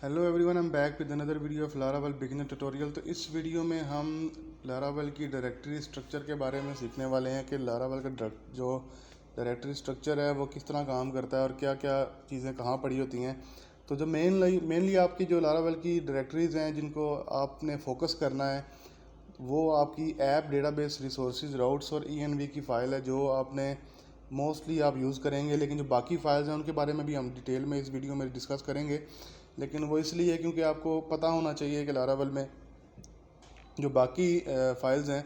Hello everyone, I am back with another video of Laravel beginner tutorial. तो इस video में हम Laravel की डायरेक्टरी स्ट्रक्चर के बारे में सीखने वाले हैं कि लारावेल का जो डायरेक्टरी स्ट्रक्चर है वो किस तरह काम करता है और क्या क्या चीज़ें कहाँ पड़ी होती हैं। तो जो मेनली आपकी जो लारावेल की डायरेक्टरीज़ हैं जिनको आपने फोकस करना है वो आपकी ऐप, डेटाबेस, रिसोर्सेज, राउट्स और ENV की फ़ाइल है जो आपने मोस्टली आप यूज़ करेंगे। लेकिन जो बाकी फ़ाइल्स हैं उनके बारे में भी हम डिटेल में इस वीडियो में डिस्कस करेंगे। लेकिन वो इसलिए क्योंकि आपको पता होना चाहिए कि लारावेल में जो बाकी फ़ाइल्स हैं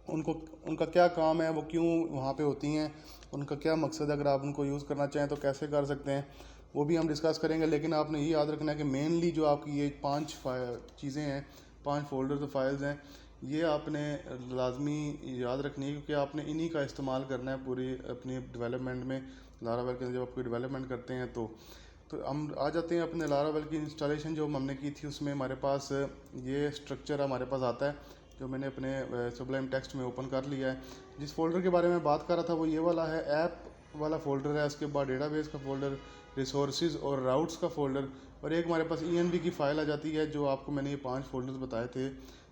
उनको उनका क्या काम है, वो क्यों वहाँ पे होती हैं, उनका क्या मकसद है, अगर आप उनको यूज़ करना चाहें तो कैसे कर सकते हैं, वो भी हम डिस्कस करेंगे। लेकिन आपने ये याद रखना है कि मेनली जो आपकी ये 5 चीज़ें हैं, 5 फोल्डर्स और फाइल्स हैं, ये आपने लाजमी याद रखनी है क्योंकि आपने इन्हीं का इस्तेमाल करना है पूरी अपनी डेवलपमेंट में। लारावेल के जब आप कोई डेवलपमेंट करते हैं तो हम आ जाते हैं अपने लारावेल की इंस्टॉलेशन जो हमने की थी। उसमें हमारे पास ये स्ट्रक्चर हमारे पास आता है जो मैंने अपने सुब्लाइम टेक्स्ट में ओपन कर लिया है। जिस फोल्डर के बारे में बात कर रहा था वो ये वाला है, ऐप वाला फोल्डर है। उसके बाद डेटाबेस का फोल्डर, रिसोर्सेज और राउट्स का फोल्डर, और एक हमारे पास ENV की फ़ाइल आ जाती है जो आपको मैंने ये 5 फोल्डर्स बताए थे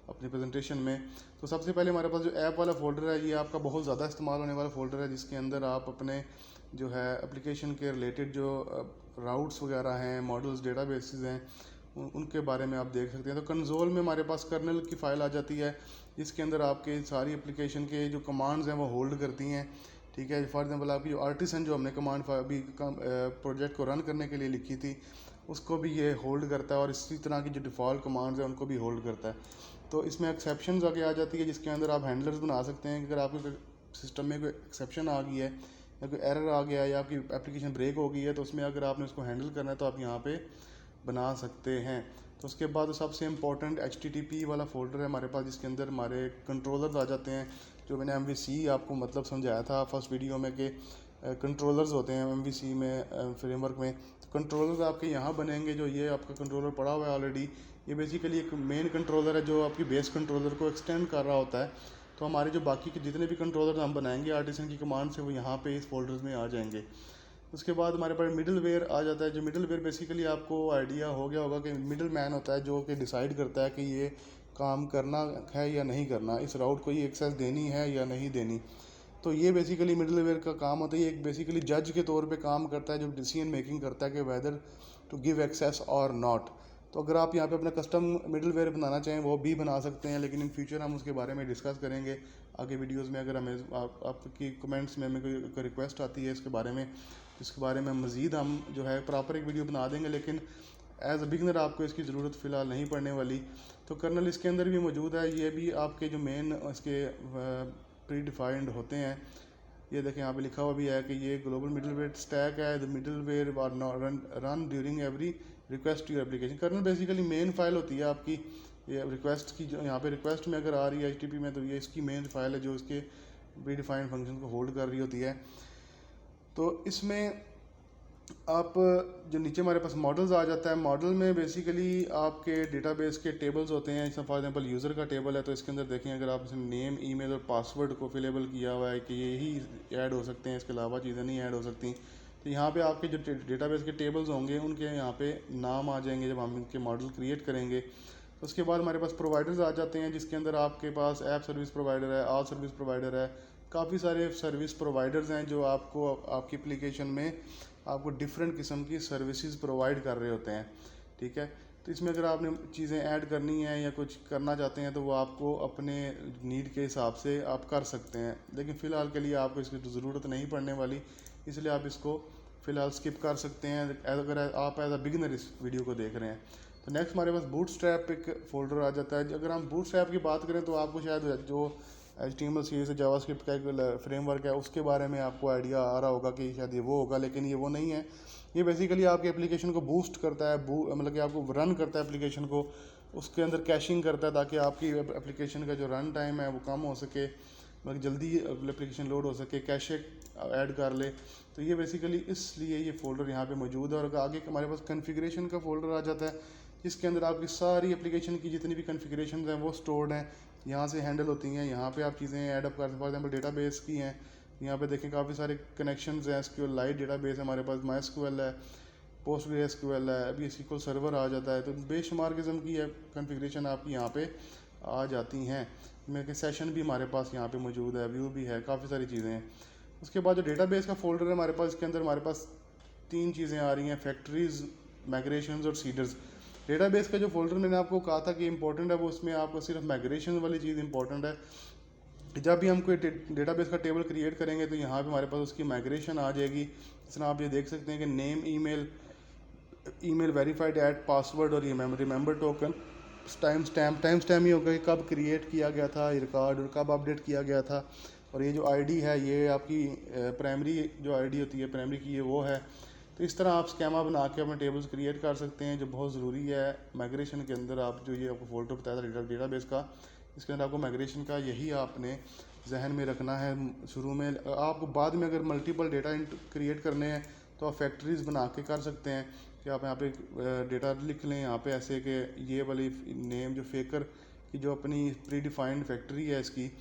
अपनी प्रेजेंटेशन में। तो सबसे पहले हमारे पास जो ऐप वाला फ़ोल्डर है ये आपका बहुत ज़्यादा इस्तेमाल होने वाला फ़ोल्डर है, जिसके अंदर आप अपने जो है एप्लीकेशन के रिलेटेड जो राउट्स वगैरह हैं, मॉडल्स, डेटाबेसेस हैं, उनके बारे में आप देख सकते हैं। तो कंसोल में हमारे पास कर्नल की फ़ाइल आ जाती है जिसके अंदर आपके सारी एप्लीकेशन के जो कमांड्स हैं वो होल्ड करती हैं। ठीक है, फॉर एग्जांपल आपकी जो आर्टिसन जो हमने कमांड अभी प्रोजेक्ट को रन करने के लिए लिखी थी उसको भी ये होल्ड करता है, और इसी तरह की जो डिफ़ॉल्ट कमांड्स हैं उनको भी होल्ड करता है। तो इसमें एक्सेप्शंस आगे आ जाती है जिसके अंदर आप हैंडलर्स बना सकते हैं। अगर आपके सिस्टम में कोई एक्सेप्शन आ गई है या कोई एरर आ गया है या आपकी एप्लीकेशन ब्रेक हो गई है तो उसमें अगर आपने उसको हैंडल करना है तो आप यहाँ पे बना सकते हैं। तो उसके बाद सबसे इम्पोर्टेंट HTTP वाला फोल्डर है हमारे पास जिसके अंदर हमारे कंट्रोलर्स आ जाते हैं, जो मैंने MVC आपको मतलब समझाया था फर्स्ट वीडियो में कि कंट्रोलर्स होते हैं MVC में फ्रेमवर्क में। तो कंट्रोलर्स आपके यहाँ बनेंगे। जो ये आपका कंट्रोलर पड़ा हुआ है ऑलरेडी, ये बेसिकली एक मेन कंट्रोलर है जो आपकी बेस कंट्रोलर को एक्सटेंड कर रहा होता है। तो हमारे जो बाकी के जितने भी कंट्रोलर हम बनाएंगे आर्टिसन की कमांड से वो यहाँ पे इस फोल्डर्स में आ जाएंगे। उसके बाद हमारे पास मिडिल वेयर आ जाता है। जो मिडिल वेयर बेसिकली आपको आइडिया हो गया होगा कि मिडिल मैन होता है जो कि डिसाइड करता है कि ये काम करना है या नहीं करना, इस राउट को ये एक्सेस देनी है या नहीं देनी। तो ये बेसिकली मिडिल वेयर का काम होता है। ये एक बेसिकली जज के तौर पे काम करता है जो डिसीजन मेकिंग करता है कि वेदर टू गिव एक्सेस और नॉट। तो अगर आप यहाँ पे अपना कस्टम मिडिल वेयर बनाना चाहें वो भी बना सकते हैं, लेकिन इन फ्यूचर हम उसके बारे में डिस्कस करेंगे आगे वीडियोस में। अगर हमें आपकी कमेंट्स में हमें कोई रिक्वेस्ट आती है इसके बारे में, इसके बारे में मज़ीद हम जो है प्रॉपर एक वीडियो बना देंगे। लेकिन एज अ बिगनर आपको इसकी ज़रूरत फ़िलहाल नहीं पड़ने वाली। तो कर्नल इसके अंदर भी मौजूद है। ये भी आपके जो मेन इसके प्री डिफाइंड होते हैं। ये देखें यहाँ पे लिखा हुआ भी है कि ये ग्लोबल मिडलवेयर स्टैक है, the middleware are run during every request to your application. Kernel basically main file होती है आपकी, ये रिक्वेस्ट की जो यहाँ पे रिक्वेस्ट में अगर आ रही है HTTP में तो ये इसकी मेन फाइल है जो इसके प्री डिफाइंड फंक्शन को होल्ड कर रही होती है। तो इसमें आप जो नीचे हमारे पास मॉडल्स आ जाता है, मॉडल में बेसिकली आपके डेटाबेस के टेबल्स होते हैं। जैसे फॉर एग्जांपल यूज़र का टेबल है तो इसके अंदर देखें अगर आप इसमें नेम, ईमेल और पासवर्ड को फिलेबल किया हुआ है कि ये ही ऐड हो सकते हैं, इसके अलावा चीज़ें नहीं ऐड हो सकती। तो यहाँ पे आपके जो डेटाबेस के टेबल्स होंगे उनके यहाँ पे नाम आ जाएंगे जब हम इनके मॉडल क्रिएट करेंगे। उसके बाद हमारे पास प्रोवाइडर्स आ जाते हैं जिसके अंदर आपके पास ऐप सर्विस प्रोवाइडर है, ऑल सर्विस प्रोवाइडर है, काफ़ी सारे सर्विस प्रोवाइडर्स हैं जो आपको आपकी एप्लीकेशन में आपको डिफरेंट किस्म की सर्विसेज प्रोवाइड कर रहे होते हैं। ठीक है, तो इसमें अगर आपने चीज़ें ऐड करनी है या कुछ करना चाहते हैं तो वो आपको अपने नीड के हिसाब से आप कर सकते हैं। लेकिन फ़िलहाल के लिए आपको इसकी ज़रूरत नहीं पड़ने वाली, इसलिए आप इसको फ़िलहाल स्किप कर सकते हैं अगर आप एज अ बिगिनर इस वीडियो को देख रहे हैं। तो नेक्स्ट हमारे पास बूटस्ट्रैप एक फ़ोल्डर आ जाता है। अगर हम बूटस्ट्रैप की बात करें तो आपको शायद जो HTML CSS जावास्क्रिप्ट का एक फ्रेमवर्क है उसके बारे में आपको आइडिया आ रहा होगा कि शायद ये वो होगा, लेकिन ये वो नहीं है। ये बेसिकली आपके एप्लीकेशन को बूस्ट करता है, मतलब कि आपको रन करता है एप्लीकेशन को, उसके अंदर कैशिंग करता है ताकि आपकी एप्लीकेशन का जो रन टाइम है वो कम हो सके, मतलब जल्दी एप्लीकेशन लोड हो सके, कैशे ऐड कर ले। तो ये बेसिकली इसलिए ये फ़ोल्डर यहाँ पे मौजूद है। और आगे हमारे पास कॉन्फ़िगरेशन का फ़ोल्डर आ जाता है जिसके अंदर आपकी सारी एप्लीकेशन की जितनी भी कॉन्फ़िगरेशन हैं वो स्टोर्ड हैं, यहाँ से हैंडल होती हैं। यहाँ पे आप चीज़ें ऐड अप करते हैं। फॉर एग्जांपल डेटाबेस की हैं, यहाँ पे देखें काफ़ी सारे कनेक्शंस हैं। SQLite डेटाबेस है हमारे पास, MySQL है, PostgreSQL है, अभी SQL सर्वर आ जाता है। तो बेशुमार किस्म की कॉन्फ़िगरेशन आपकी यहाँ पे आ जाती हैं। मेरे सेशन भी हमारे पास यहाँ पे मौजूद है, व्यू भी है, काफ़ी सारी चीज़ें हैं। उसके बाद जो डेटाबेस का फोल्डर है हमारे पास, इसके अंदर हमारे पास 3 चीज़ें आ रही हैं, फैक्ट्रीज, माइग्रेशंस और सीडर्स। डेटाबेस का जो फोल्डर मैंने आपको कहा था कि इंपॉर्टेंट है, वो उसमें आपको सिर्फ माइग्रेशन वाली चीज़ इंपॉर्टेंट है। जब भी हम कोई डेटाबेस का टेबल क्रिएट करेंगे तो यहाँ पे हमारे पास उसकी माइग्रेशन आ जाएगी। इस तरह आप ये देख सकते हैं कि name, email verified at password और ये रिमेंबर टोकन, टाइम स्टैम्प ही होगा कि कब क्रिएट किया गया था रिकॉर्ड और कब अपडेट किया गया था। और ये जो आईडी है ये आपकी प्राइमरी जो आईडी होती है प्राइमरी की, ये वो है। तो इस तरह आप स्केमा बना के अपने टेबल्स क्रिएट कर सकते हैं, जो बहुत ज़रूरी है माइग्रेशन के अंदर। आप जो ये आपको फोल्डर बताया था डेटाबेस का, इसके अंदर आपको माइग्रेशन का यही आपने जहन में रखना है शुरू में। आपको बाद में अगर मल्टीपल डेटा क्रिएट करने हैं तो आप फैक्ट्रीज बना के कर सकते हैं कि आप यहाँ पे डेटा लिख लें यहाँ पे ऐसे कि ये वाली नेम जो फेकर की जो अपनी प्री डिफाइंड फैक्ट्री है इसकी,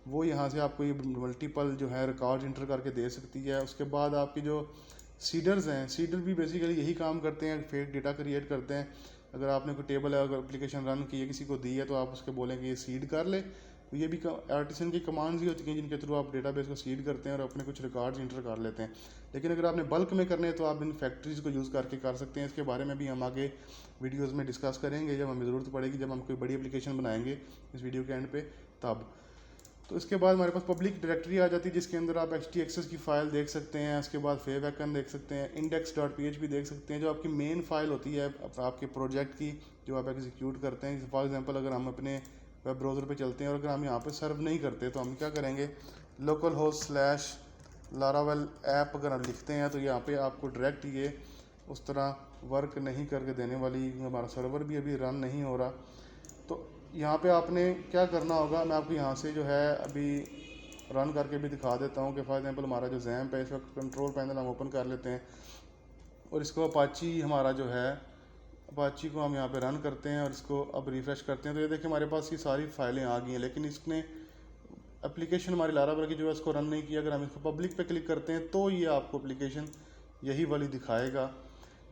वो यहाँ से आपको ये मल्टीपल जो है रिकॉर्ड इंटर करके दे सकती है। उसके बाद आपकी जो सीडर्स हैं, सीडर भी बेसिकली यही काम करते हैं, फेक डेटा क्रिएट करते हैं। अगर आपने कोई टेबल है, अगर एप्लीकेशन रन की है, किसी को दी है, तो आप उसके बोलेंगे ये सीड कर ले। तो ये भी आर्टिसन की कमांड्स ही होती हैं जिनके थ्रू आप डेटाबेस को सीड करते हैं और अपने कुछ रिकॉर्ड्स इंटर कर लेते हैं। लेकिन अगर आपने बल्क में करने हैं तो आप इन फैक्ट्रीज को यूज़ करके कर सकते हैं। इसके बारे में भी हम आगे वीडियोज़ में डिस्कस करेंगे जब हमें ज़रूरत पड़ेगी, जब हम कोई बड़ी एप्लीकेशन बनाएंगे इस वीडियो के एंड पे तब। तो इसके बाद हमारे पास पब्लिक डायरेक्टरी आ जाती है जिसके अंदर आप HTXS की फ़ाइल देख सकते हैं। उसके बाद favicon देख सकते हैं, index.php देख सकते हैं, जो आपकी मेन फाइल होती है आपके प्रोजेक्ट की जो आप एग्जीक्यूट करते हैं। फॉर एग्जांपल अगर हम अपने वेब ब्राउज़र पे चलते हैं और अगर हम यहाँ पे सर्व नहीं करते तो हम क्या करेंगे, localhost/laravel ऐप अगर हम लिखते हैं तो यहाँ पे आपको डायरेक्ट ये उस तरह वर्क नहीं करके देने वाली, हमारा सर्वर भी अभी रन नहीं हो रहा। तो यहाँ पे आपने क्या करना होगा, मैं आपको यहाँ से जो है अभी रन करके भी दिखा देता हूँ कि फॉर एग्जांपल हमारा जो XAMPP है, इस वक्त कंट्रोल पैनल हम ओपन कर लेते हैं और इसको अपाची हमारा जो है अपाची को हम यहाँ पे रन करते हैं और इसको अब रिफ़्रेश करते हैं। तो ये देखिए हमारे पास ये सारी फाइलें आ गई हैं, लेकिन इसने एप्लीकेशन हमारी लारावेल की जो है इसको रन नहीं किया। अगर हम इसको पब्लिक पे क्लिक करते हैं तो ये आपको एप्लीकेशन यही वाली दिखाएगा।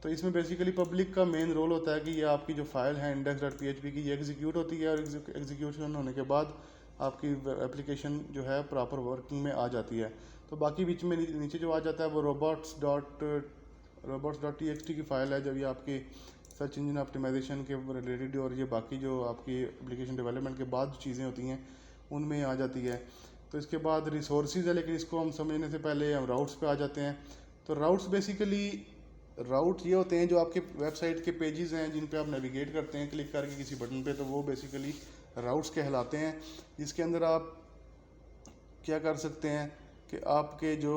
तो इसमें बेसिकली पब्लिक का मेन रोल होता है कि ये आपकी जो फाइल है index.php की, ये एग्जीक्यूट होती है और एग्जीक्यूशन होने के बाद आपकी एप्लीकेशन जो है प्रॉपर वर्किंग में आ जाती है। तो बाकी बीच में नीचे जो आ जाता है वो robots.txt की फ़ाइल है, जब ये आपकी सर्च इंजन ऑप्टिमाइजेशन के रिलेटेड और ये बाकी जो आपकी एप्लीकेशन डेवलपमेंट के बाद चीज़ें होती हैं उनमें आ जाती है। तो इसके बाद रिसोर्सेज है, लेकिन इसको हम समझने से पहले हम राउट्स पे आ जाते हैं। तो राउट्स बेसिकली राउट ये होते हैं जो आपके वेबसाइट के पेजेस हैं जिन पे आप नेविगेट करते हैं क्लिक करके किसी बटन पे, तो वो बेसिकली राउट्स कहलाते हैं। जिसके अंदर आप क्या कर सकते हैं कि आपके जो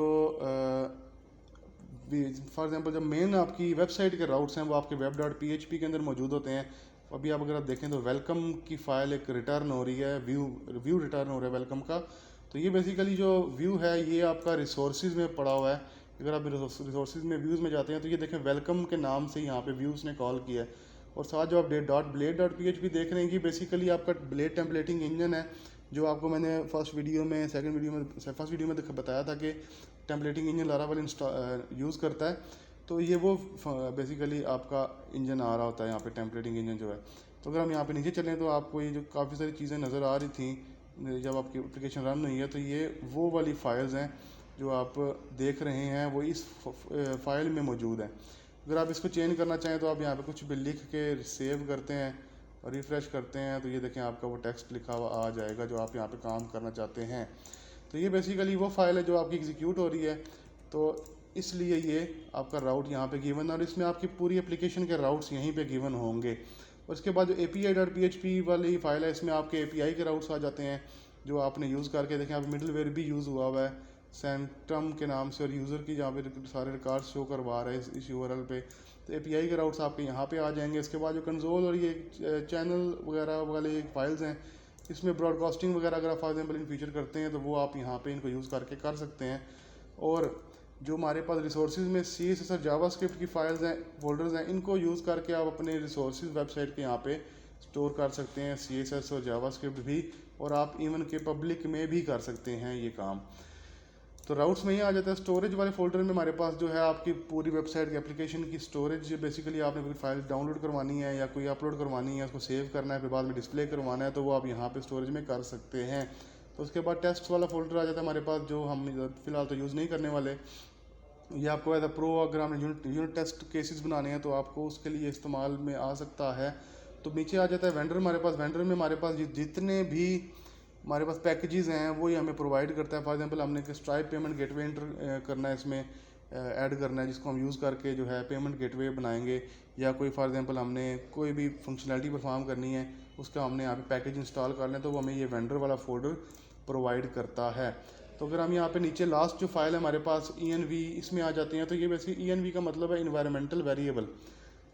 फॉर एग्जांपल जब मेन आपकी वेबसाइट के राउट्स हैं वो आपके web.php के अंदर मौजूद होते हैं। अभी आप अगर आप देखें तो वेलकम की फ़ाइल एक रिटर्न हो रही है, व्यू रिटर्न हो रहा है वेलकम का। तो ये बेसिकली जो व्यू है ये आपका रिसोर्सेज में पड़ा हुआ है। अगर आप रिसोर्सेज में व्यूज़ में जाते हैं तो ये देखें वेलकम के नाम से यहाँ पे व्यूज़ ने कॉल किया है। और साथ जो आप blade.php देख रहे हैं कि बेसिकली आपका ब्लेड टेम्पलेटिंग इंजन है, जो आपको मैंने फर्स्ट वीडियो में बताया था कि टेम्पलेटिंग इंजन लारावेल यूज़ करता है। तो ये वो बेसिकली आपका इंजन आ रहा होता है यहाँ पे, टेम्पलेटिंग इंजन जो है। तो अगर हम यहाँ पे नीचे चलें तो आपको ये जो काफ़ी सारी चीज़ें नज़र आ रही थी जब आपकी एप्लीकेशन रन हुई है, तो ये वो वाली फाइल्स हैं जो आप देख रहे हैं, वो इस फाइल में मौजूद है। अगर आप इसको चेंज करना चाहें तो आप यहाँ पे कुछ भी लिख के सेव करते हैं और रिफ़्रेश करते हैं तो ये देखें आपका वो टेक्स्ट लिखा हुआ आ जाएगा जो आप यहाँ पे काम करना चाहते हैं। तो ये बेसिकली वो फाइल है जो आपकी एग्जीक्यूट हो रही है, तो इसलिए ये आपका राउट यहाँ पे गिवन है और इसमें आपकी पूरी एप्लीकेशन के राउट्स यहीं पे गिवन होंगे। और उसके बाद जो API.php वाली फाइल है, इसमें आपके API के राउट्स आ जाते हैं जो आपने यूज़ करके देखें। आप मिडलवेयर भी यूज़ हुआ है सेंटम के नाम से और यूज़र की जहाँ पे सारे रिकॉर्ड शो करवा रहे हैं इस URL पे। तो API के राउट्स आपके यहाँ पे आ जाएंगे। इसके बाद जो कंसोल और ये चैनल वगैरह वाले फाइल्स हैं, इसमें ब्रॉडकास्टिंग वगैरह अगर आप फॉर एग्जाम्पल इन फीचर करते हैं तो वो आप यहाँ पे इनको यूज़ करके कर सकते हैं। और जो हमारे पास रिसोर्सेज में CSS और जावास्क्रिप्ट की फाइल्स हैं, फोल्डर्स हैं, इनको यूज़ करके आप अपने रिसोर्सेज वेबसाइट के यहाँ पे स्टोर कर सकते हैं, CSS और जावास्क्रिप्ट भी, और आप इवन के पब्लिक में भी कर सकते हैं ये काम। तो राउट्स में ही आ जाता है। स्टोरेज वाले फोल्डर में हमारे पास जो है आपकी पूरी वेबसाइट की एप्लीकेशन की स्टोरेज, बेसिकली आपने कोई फाइल डाउनलोड करवानी है या कोई अपलोड करवानी है, उसको सेव करना है, फिर बाद में डिस्प्ले करवाना है, तो वो आप यहाँ पे स्टोरेज में कर सकते हैं। तो उसके बाद टेस्ट वाला फोल्डर आ जाता है हमारे पास, जो हम फिलहाल तो यूज़ नहीं करने वाले। ये आपको एज अ प्रो अगर आपने यूनिट टेस्ट केसेस बनाने हैं तो आपको उसके लिए इस्तेमाल में आ सकता है। तो नीचे आ जाता है वेंडर हमारे पास। वेंडर में हमारे पास जितने भी हमारे पास पैकेजेस हैं वो ही हमें प्रोवाइड करता है। फॉर एग्जांपल हमने स्ट्राइप पेमेंट गेटवे एंटर करना है, इसमें ऐड करना है, जिसको हम यूज़ करके जो है पेमेंट गेटवे बनाएंगे, या कोई फॉर एग्जांपल हमने कोई भी फंक्शनैलिटी परफॉर्म करनी है, उसका हमने यहाँ पे पैकेज इंस्टॉल कर लें, तो वो हमें ये वेंडर वाला फोल्डर प्रोवाइड करता है। तो अगर हम यहाँ पे नीचे लास्ट जो फाइल है हमारे पास env, इसमें आ जाते हैं, तो ये बेसिकली env का मतलब है इन्वायरमेंटल वेरिएबल।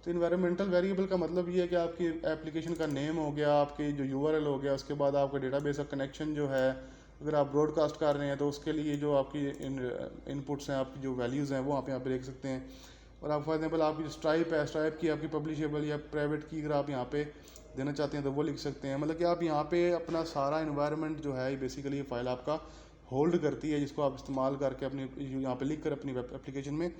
तो इन्वायरमेंटल वेरिएबल का मतलब ये है कि आपकी एप्लीकेशन का नेम हो गया, आपकी जो यूआरएल हो गया, उसके बाद आपका डेटाबेस का कनेक्शन जो है, अगर आप ब्रॉडकास्ट कर रहे हैं तो उसके लिए जो आपकी इनपुट्स हैं, आपकी जो वैल्यूज़ हैं वो आप यहाँ पे देख सकते हैं। और आप फॉर एग्जाम्पल आपकी जो स्ट्राइप है, स्ट्राइप की आपकी पब्लिशेबल या प्राइवेट की अगर आप यहाँ पे देना चाहते हैं तो वो लिख सकते हैं। मतलब कि आप यहाँ पे अपना सारा इन्वायरमेंट जो है बेसिकली ये फाइल आपका होल्ड करती है, जिसको आप इस्तेमाल करके अपनी यहाँ पे लिख कर अपनी वेब एप्लीकेशन में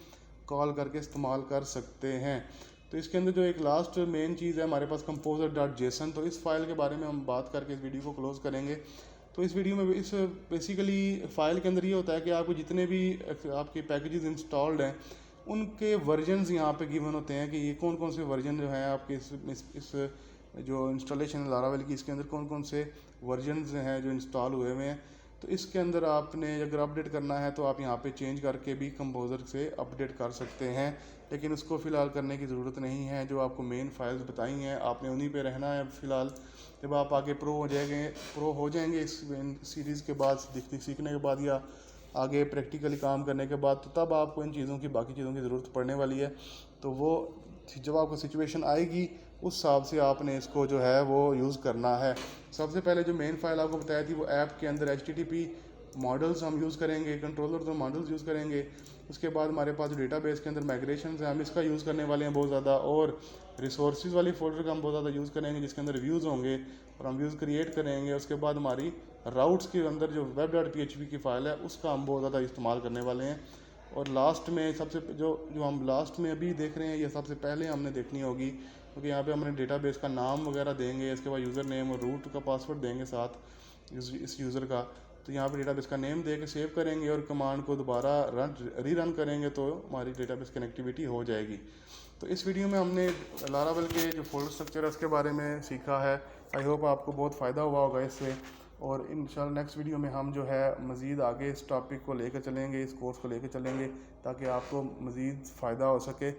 कॉल करके इस्तेमाल कर सकते हैं। तो इसके अंदर जो एक लास्ट मेन चीज़ है हमारे पास composer.json, तो इस फाइल के बारे में हम बात करके इस वीडियो को क्लोज करेंगे। तो इस वीडियो में इस बेसिकली फ़ाइल के अंदर ये होता है कि आपको जितने भी आपके पैकेजेस इंस्टॉल्ड हैं उनके वर्जन्स यहाँ पे गिवन होते हैं कि ये कौन कौन से वर्जन जो हैं आपके इस जो इंस्टॉलेशन लारावेल की, इसके अंदर कौन कौन से वर्जन्स हैं जो इंस्टॉल हुए हुए हैं। तो इसके अंदर आपने अगर अपडेट करना है तो आप यहाँ पे चेंज करके भी कंपोजर से अपडेट कर सकते हैं, लेकिन उसको फ़िलहाल करने की ज़रूरत नहीं है। जो आपको मेन फाइल्स बताई हैं आपने उन्हीं पे रहना है फ़िलहाल। जब आप आगे प्रो हो जाएंगे इस सीरीज़ के बाद, सीखने के बाद या आगे प्रैक्टिकली काम करने के बाद, तो तब आपको इन चीज़ों की बाकी चीज़ों की ज़रूरत पड़ने वाली है। तो वो जब आपको सिचुएशन आएगी उस हिसाब से आपने इसको जो है वो यूज़ करना है। सबसे पहले जो मेन फाइल आपको बताई थी वो ऐप के अंदर HTTP मॉडल्स हम यूज़ करेंगे, कंट्रोलर तो मॉडल्स यूज़ करेंगे। उसके बाद हमारे पास जो डेटाबेस के अंदर माइग्रेशन है हम इसका यूज़ करने वाले हैं बहुत ज़्यादा, और रिसोर्सेज वाली फोल्डर का हम बहुत ज़्यादा यूज़ करेंगे जिसके अंदर व्यूज़ होंगे और हम व्यूज़ क्रिएट करेंगे। उसके बाद हमारी राउट्स के अंदर जो web.php की फ़ाइल है उसका हम बहुत ज़्यादा इस्तेमाल करने वाले हैं। और लास्ट में सबसे जो हम लास्ट में अभी देख रहे हैं ये सबसे पहले हमने देखनी होगी, क्योंकि यहाँ पे हमने डेटाबेस का नाम वगैरह देंगे, इसके बाद यूज़र नेम और रूट का पासवर्ड देंगे साथ इस यूज़र का। तो यहाँ पे डेटाबेस का नेम दे के सेव करेंगे और कमांड को दोबारा रीरन करेंगे तो हमारी डेटाबेस कनेक्टिविटी हो जाएगी। तो इस वीडियो में हमने लारावेल के जो फोल्डर स्ट्रक्चर है उसके बारे में सीखा है। आई होप आपको बहुत फ़ायदा हुआ होगा इससे, और इंशाल्लाह नेक्स्ट वीडियो में हम जो है मज़ीद आगे इस टॉपिक को लेकर चलेंगे, इस कोर्स को लेकर चलेंगे, ताकि आपको मज़ीद फ़ायदा हो सके।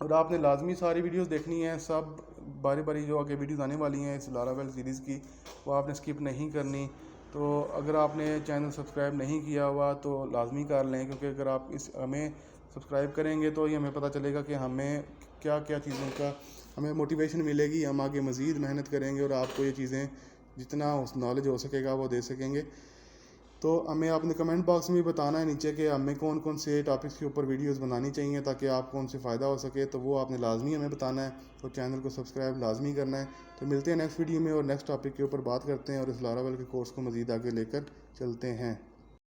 और आपने लाजमी सारी वीडियोस देखनी है, सब बारी बारी जो आगे वीडियोस आने वाली हैं इस लारावेल सीरीज़ की वो आपने स्किप नहीं करनी। तो अगर आपने चैनल सब्सक्राइब नहीं किया हुआ तो लाजमी कर लें, क्योंकि अगर आप हमें सब्सक्राइब करेंगे तो ये हमें पता चलेगा कि हमें क्या क्या चीज़ों का हमें मोटिवेशन मिलेगी, हम आगे मज़ीद मेहनत करेंगे और आपको ये चीज़ें जितना नॉलेज हो सकेगा वो दे सकेंगे। तो हमें आपने कमेंट बॉक्स में बताना है नीचे कि हमें कौन कौन से टॉपिक्स के ऊपर वीडियोस बनानी चाहिए ताकि आपको उनसे फ़ायदा हो सके, तो वो आपने लाजमी हमें बताना है। तो चैनल को सब्सक्राइब लाजमी करना है। तो मिलते हैं नेक्स्ट वीडियो में और नेक्स्ट टॉपिक के ऊपर बात करते हैं और इस लारावेल के कोर्स को मज़ीद आगे लेकर चलते हैं।